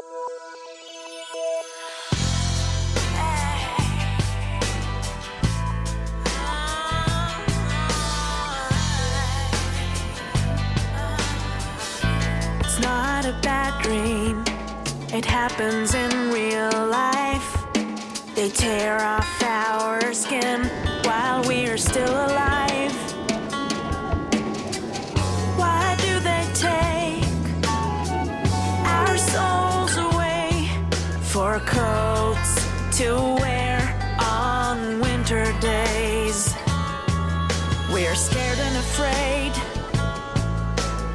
It's not a bad dream, it happens in real life. They tear off our skin while we are still alive. Why do they take our souls away for coats to wear on winter days? We're scared and afraid,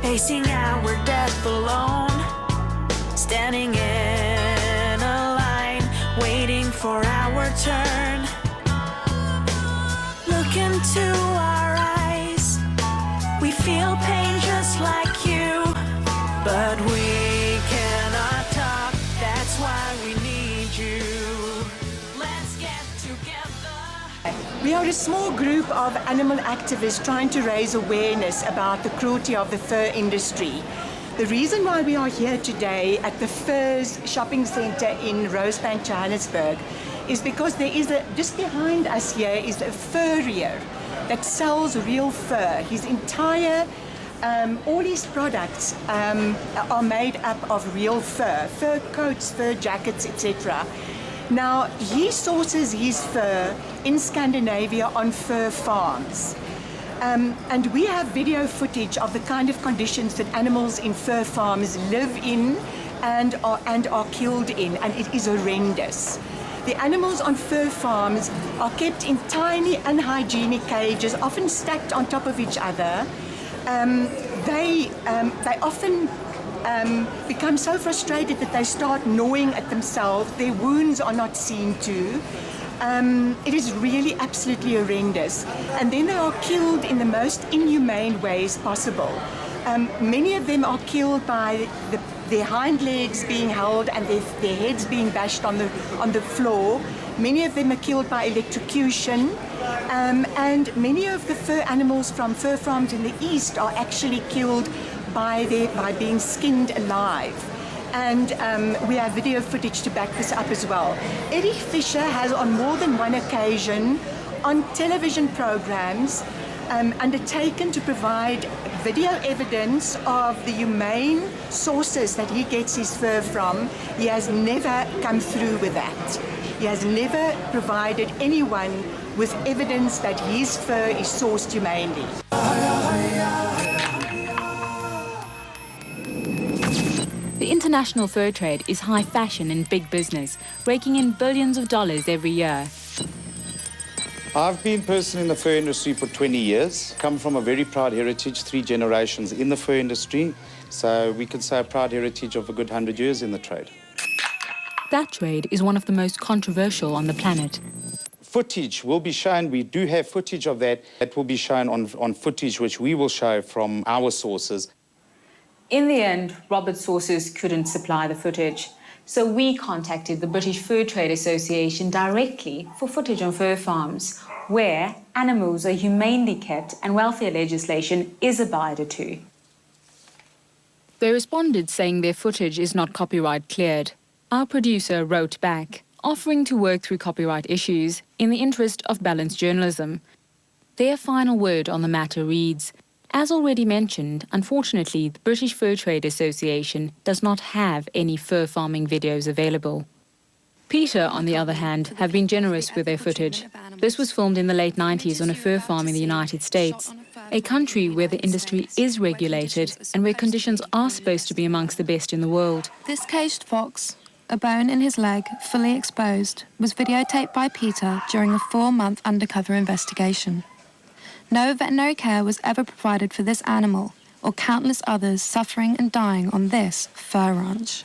facing our death alone, standing in a line, waiting for our turn. Look into our eyes, we feel pain just like you, but we cannot talk, that's why we need you. Let's get together. We are a small group of animal activists trying to raise awareness about the cruelty of the fur industry. The reason why we are here today at the Furs shopping centre in Rosebank, Johannesburg, is because there is just behind us here is a furrier that sells real fur. His entire, all his products are made up of real fur, fur coats, fur jackets, etc. Now, he sources his fur in Scandinavia on fur farms. And we have video footage of the kind of conditions that animals in fur farms live in and are killed in, and it is horrendous. The animals on fur farms are kept in tiny, unhygienic cages, often stacked on top of each other. They often become so frustrated that they start gnawing at themselves. Their wounds are not seen to. It is really absolutely horrendous. And then they are killed in the most inhumane ways possible. Many of them are killed by their hind legs being held and their heads being bashed on the floor. Many of them are killed by electrocution. And many of the fur animals from fur farms in the east are actually killed by being skinned alive. And we have video footage to back this up as well. Erich Fischer has on more than one occasion on television programs undertaken to provide video evidence of the humane sources that he gets his fur from. He has never come through with that. He has never provided anyone with evidence that his fur is sourced humanely. The international fur trade is high fashion and big business, raking in billions of dollars every year. I've been personally in the fur industry for 20 years, come from a very proud heritage, 3 generations in the fur industry, so we could say a proud heritage of a good 100 years in the trade. That trade is one of the most controversial on the planet. Footage will be shown, we do have footage of that, that will be shown on footage which we will show from our sources. In the end, Robert's sources couldn't supply the footage, so we contacted the British Fur Trade Association directly for footage on fur farms, where animals are humanely kept and welfare legislation is abided to. They responded saying their footage is not copyright cleared. Our producer wrote back, offering to work through copyright issues in the interest of balanced journalism. Their final word on the matter reads, as already mentioned, unfortunately, the British Fur Trade Association does not have any fur farming videos available. Peter, on the other hand, have been generous with their footage. This was filmed in the late 90s on a fur farm in the United States, a country where the industry is regulated and where conditions are supposed to be amongst the best in the world. This caged fox, a bone in his leg fully exposed, was videotaped by Peter during a 4-month undercover investigation. No veterinary care was ever provided for this animal or countless others suffering and dying on this fur ranch.